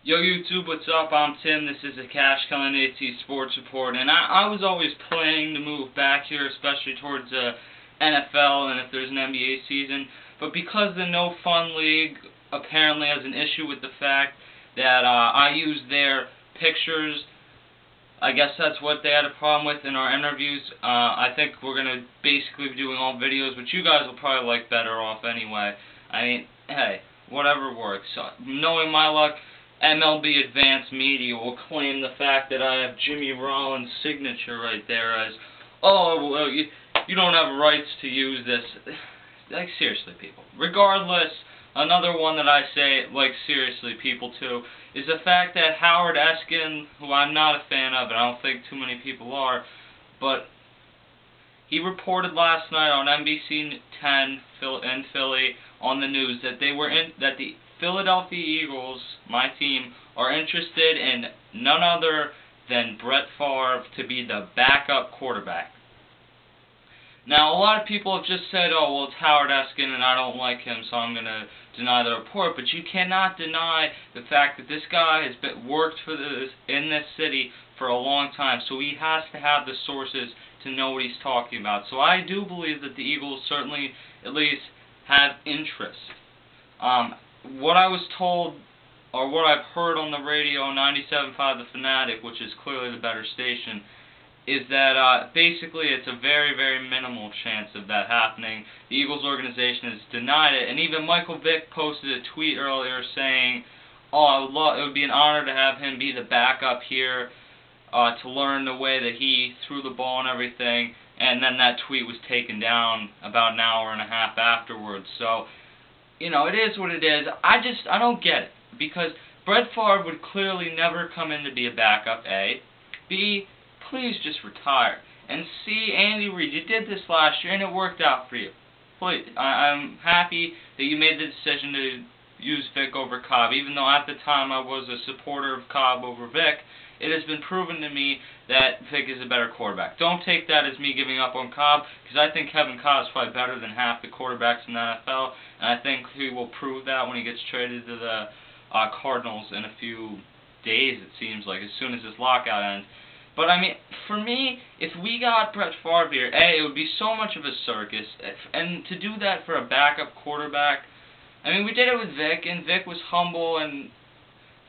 Yo YouTube, what's up? I'm Tim. This is a Cash Calling AT Sports Report, and I was always planning to move back here, especially towards the NFL and if there's an NBA season. But because the No Fun League apparently has an issue with the fact that I use their pictures, I guess that's what they had a problem with in our interviews. I think we're going to basically be doing all videos, which you guys will probably like better off anyway. I mean, hey, whatever works. Knowing my luck, MLB Advanced Media will claim the fact that I have Jimmy Rollins' signature right there as, oh, well, you don't have rights to use this. Like, seriously, people. Regardless, another one that I say, like, seriously, people, too, is the fact that Howard Eskin, who I'm not a fan of, and I don't think too many people are, but he reported last night on NBC 10 in Philly on the news that that the Philadelphia Eagles, my team, are interested in none other than Brett Favre to be the backup quarterback. Now, a lot of people have just said, oh, well, it's Howard Eskin and I don't like him, so I'm going to deny the report. But you cannot deny the fact that this guy has worked in this city for a long time, so he has to have the sources to know what he's talking about. So I do believe that the Eagles certainly at least have interest. What I was told, or what I've heard on the radio, 97.5 The Fanatic, which is clearly the better station, is that basically it's a very, very minimal chance of that happening. The Eagles organization has denied it, and even Michael Vick posted a tweet earlier saying, oh, it would be an honor to have him be the backup here to learn the way that he threw the ball and everything, and then that tweet was taken down about an hour and a half afterwards. So, you know, it is what it is. I don't get it, because Brett Favre would clearly never come in to be a backup, A. B, please just retire. And C, Andy Reid, you did this last year and it worked out for you. Please, I'm happy that you made the decision to use Vick over Kolb, even though at the time I was a supporter of Kolb over Vick. It has been proven to me that Vick is a better quarterback. Don't take that as me giving up on Kolb, because I think Kevin Kolb is probably better than half the quarterbacks in the NFL, and I think he will prove that when he gets traded to the Cardinals in a few days, it seems like, as soon as this lockout ends. But, I mean, for me, if we got Brett Favre here, A, it would be so much of a circus, and to do that for a backup quarterback, I mean, we did it with Vick, and Vick was humble, and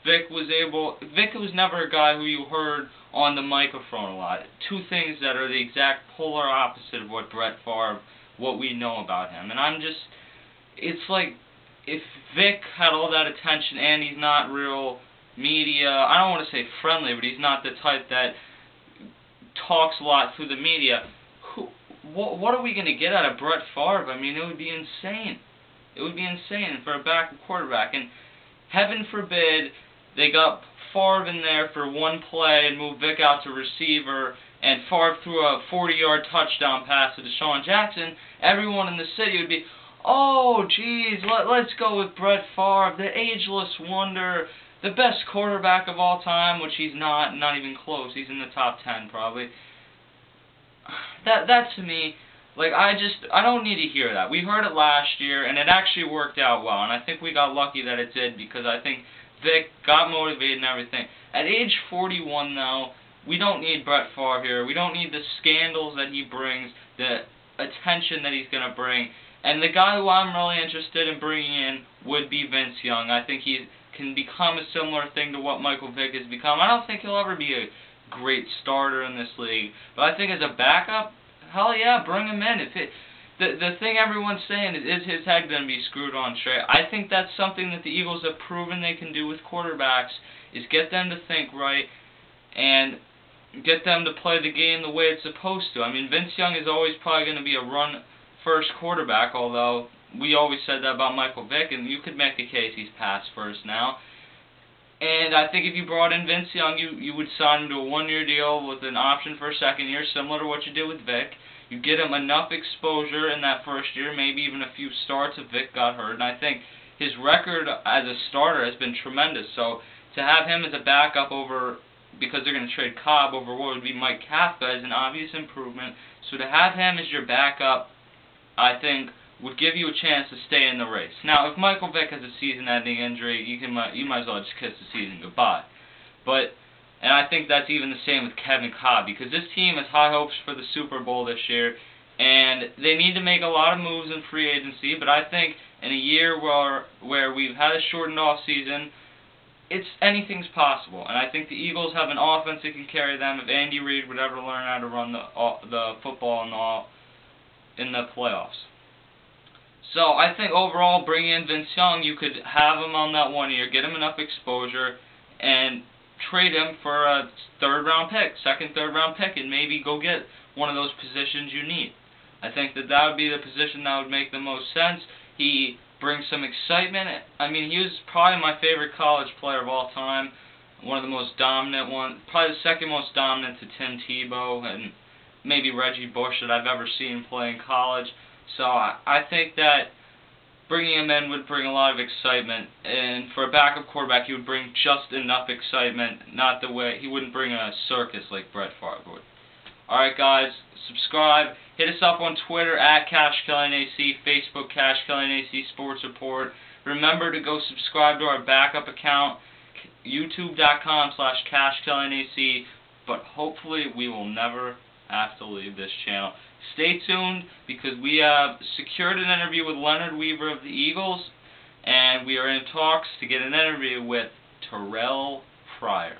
Vick was never a guy who you heard on the microphone a lot. Two things that are the exact polar opposite of what Brett Favre, what we know about him. And it's like, if Vick had all that attention and he's not real media, I don't want to say friendly, but he's not the type that talks a lot through the media, what are we going to get out of Brett Favre? I mean, it would be insane. It would be insane for a backup quarterback. And heaven forbid they got Favre in there for one play and moved Vick out to receiver, and Favre threw a 40-yard touchdown pass to Deshaun Jackson. Everyone in the city would be, oh, geez, let's go with Brett Favre, the ageless wonder, the best quarterback of all time, which he's not even close. He's in the top 10 probably. That to me, like, I don't need to hear that. We heard it last year, and it actually worked out well, and I think we got lucky that it did, because I think Vick got motivated and everything. At age 41, though, we don't need Brett Favre here. We don't need the scandals that he brings, the attention that he's going to bring. And the guy who I'm really interested in bringing in would be Vince Young. I think he can become a similar thing to what Michael Vick has become. I don't think he'll ever be a great starter in this league, but I think as a backup, hell yeah, bring him in. The thing everyone's saying is his head going to be screwed on straight? I think that's something that the Eagles have proven they can do with quarterbacks, is get them to think right and get them to play the game the way it's supposed to. I mean, Vince Young is always probably going to be a run-first quarterback, although we always said that about Michael Vick, and you could make a case he's pass first now. And I think if you brought in Vince Young, you would sign him to a one-year deal with an option for a second year, similar to what you did with Vick. You get him enough exposure in that first year, maybe even a few starts if Vick got hurt. And I think his record as a starter has been tremendous. So to have him as a backup over, because they're going to trade Kolb over what would be Mike Kafka, is an obvious improvement. So to have him as your backup, I think, would give you a chance to stay in the race. Now, if Michael Vick has a season-ending injury, you might as well just kiss the season goodbye. And I think that's even the same with Kevin Kolb, because this team has high hopes for the Super Bowl this year, and they need to make a lot of moves in free agency. But I think in a year where we've had a shortened off season, anything's possible. And I think the Eagles have an offense that can carry them if Andy Reid would ever learn how to run the football in the playoffs. So I think overall, bringing in Vince Young, you could have him on that 1 year, get him enough exposure, and trade him for a second, third round pick, and maybe go get one of those positions you need. I think that would be the position that would make the most sense. He brings some excitement. I mean, he was probably my favorite college player of all time, one of the most dominant ones, probably the second most dominant to Tim Tebow and maybe Reggie Bush that I've ever seen play in college. So I think that bringing him in would bring a lot of excitement, and for a backup quarterback, he would bring just enough excitement, not the way he wouldn't bring a circus like Brett Favre would. Alright guys, subscribe, hit us up on Twitter at CashKillingAC, Facebook CashKillingAC Sports Report. Remember to go subscribe to our backup account, youtube.com/CashKillingAC, but hopefully we will never have to leave this channel. Stay tuned, because we have secured an interview with Leonard Weaver of the Eagles, and we are in talks to get an interview with Terrell Pryor.